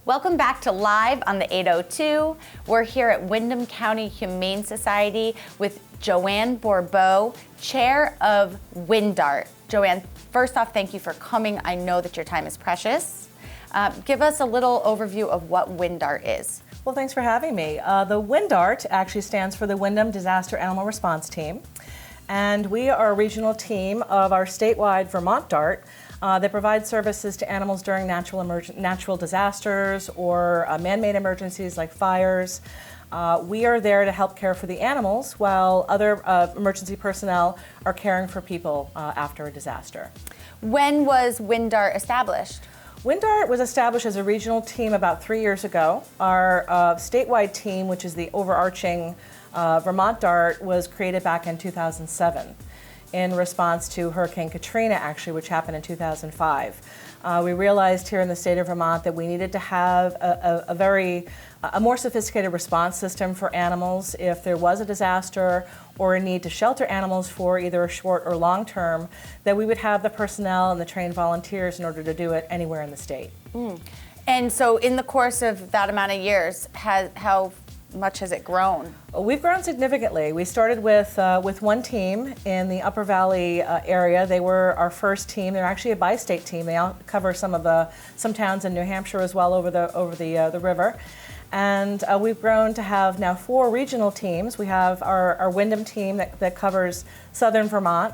Welcome back to Live on the 802. We're here at Windham County Humane Society with Joanne Bourbeau, Chair of WINDART. Joanne, first off, thank you for coming. I know that your time is precious. Give us a little overview of what WINDART is. Well, thanks for having me. The WINDART actually stands for the Windham Disaster Animal Response Team. And we are a regional team of our statewide Vermont DART that provides services to animals during natural disasters or man-made emergencies like fires. We are there to help care for the animals while other emergency personnel are caring for people after a disaster. When was WINDART established? WINDART was established as a regional team about 3 years ago. Our statewide team, which is the overarching Vermont DART, was created back in 2007 in response to Hurricane Katrina, actually, which happened in 2005. We realized here in the state of Vermont that we needed to have a more sophisticated response system for animals if there was a disaster or a need to shelter animals for either a short or long term, that we would have the personnel and the trained volunteers in order to do it anywhere in the state. And so in the course of that amount of years, how much has it grown? We've grown significantly. We started with one team in the Upper Valley area. They were our first team. They're actually a bi-state team. They cover some towns in New Hampshire as well over the river. And we've grown to have now 4 regional teams. We have our Windham team that covers southern Vermont.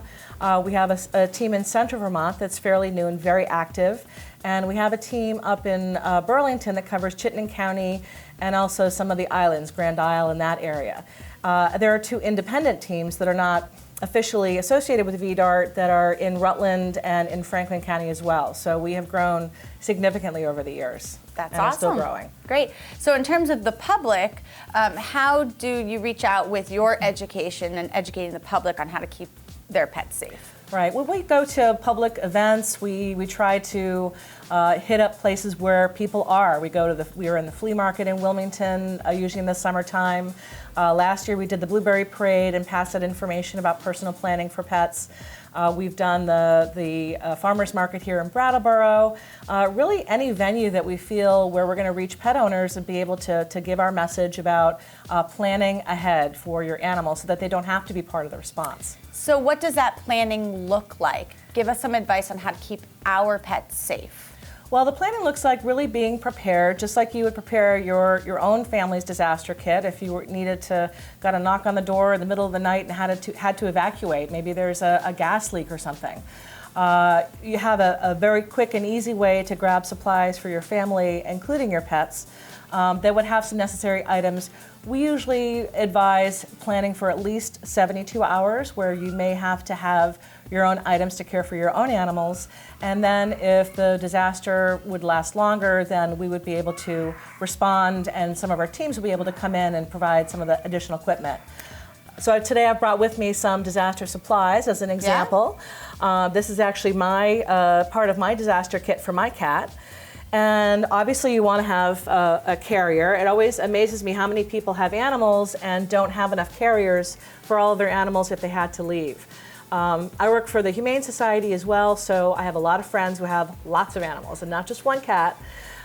We have a team in central Vermont that's fairly new and very active. And we have a team up in Burlington that covers Chittenden County and also some of the islands, Grand Isle and that area. There are 2 independent teams that are not officially associated with VDART that are in Rutland and in Franklin County as well. So we have grown significantly over the years. That's and awesome. Still growing. Great. So in terms of the public, how do you reach out with your education and educating the public on how to keep their pets safe? Right. When we go to public events, we try to hit up places where people are. We were in the flea market in Wilmington, usually in the summertime. Last year we did the Blueberry Parade and passed out information about personal planning for pets. We've done the farmers market here in Brattleboro. Really any venue that we feel where we're going to reach pet owners and be able to give our message about planning ahead for your animal so that they don't have to be part of the response. So what does that planning look like? Give us some advice on how to keep our pets safe. Well, the planning looks like really being prepared, just like you would prepare your own family's disaster kit if you got a knock on the door in the middle of the night and had to evacuate. Maybe there's a gas leak or something. You have a very quick and easy way to grab supplies for your family, including your pets, that would have some necessary items. We usually advise planning for at least 72 hours, where you may have to have your own items to care for your own animals. And then if the disaster would last longer, then we would be able to respond, and some of our teams would be able to come in and provide some of the additional equipment. So today I've brought with me some disaster supplies as an example. Yeah. This is actually part of my disaster kit for my cat. And obviously you want to have a carrier. It always amazes me how many people have animals and don't have enough carriers for all of their animals if they had to leave. I work for the Humane Society as well, so I have a lot of friends who have lots of animals, and not just one cat,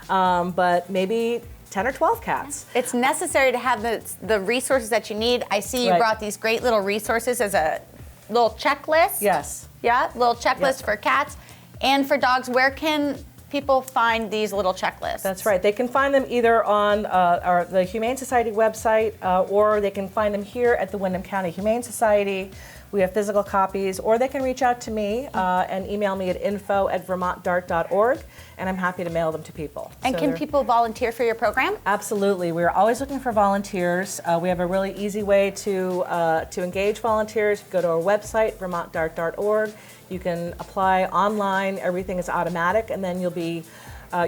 but maybe 10 or 12 cats. It's necessary to have the resources that you need. I see you brought these great little resources as a little checklist. Yes. Yeah, little checklist for cats and for dogs. Where can people find these little checklists? That's right. They can find them either on the Humane Society website or they can find them here at the Windham County Humane Society. We have physical copies, or they can reach out to me and email me at info@vermontdart.org, and I'm happy to mail them to people. And can people volunteer for your program? Absolutely. We're always looking for volunteers. We have a really easy way to engage volunteers. Go to our website, vermontdart.org. You can apply online. Everything is automatic, and then you'll be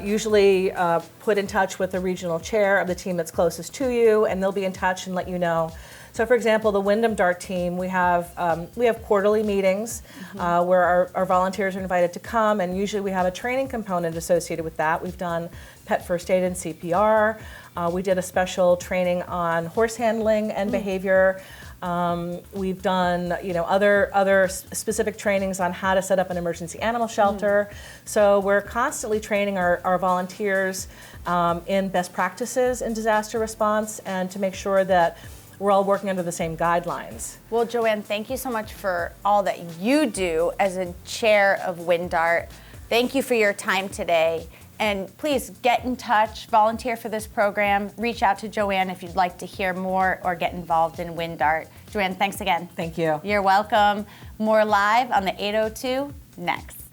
usually put in touch with the regional chair of the team that's closest to you, and they'll be in touch and let you know. So, for example, the Windham DART team, we have quarterly meetings where our volunteers are invited to come, and usually we have a training component associated with that. We've done pet first aid and CPR. We did a special training on horse handling and behavior. We've done, other specific trainings on how to set up an emergency animal shelter. So we're constantly training our volunteers in best practices in disaster response and to make sure that we're all working under the same guidelines. Well, Joanne, thank you so much for all that you do as a chair of WINDART. Thank you for your time today. And please get in touch, volunteer for this program, reach out to Joanne if you'd like to hear more or get involved in WINDART. Joanne, thanks again. Thank you. You're welcome. More live on the 802 next.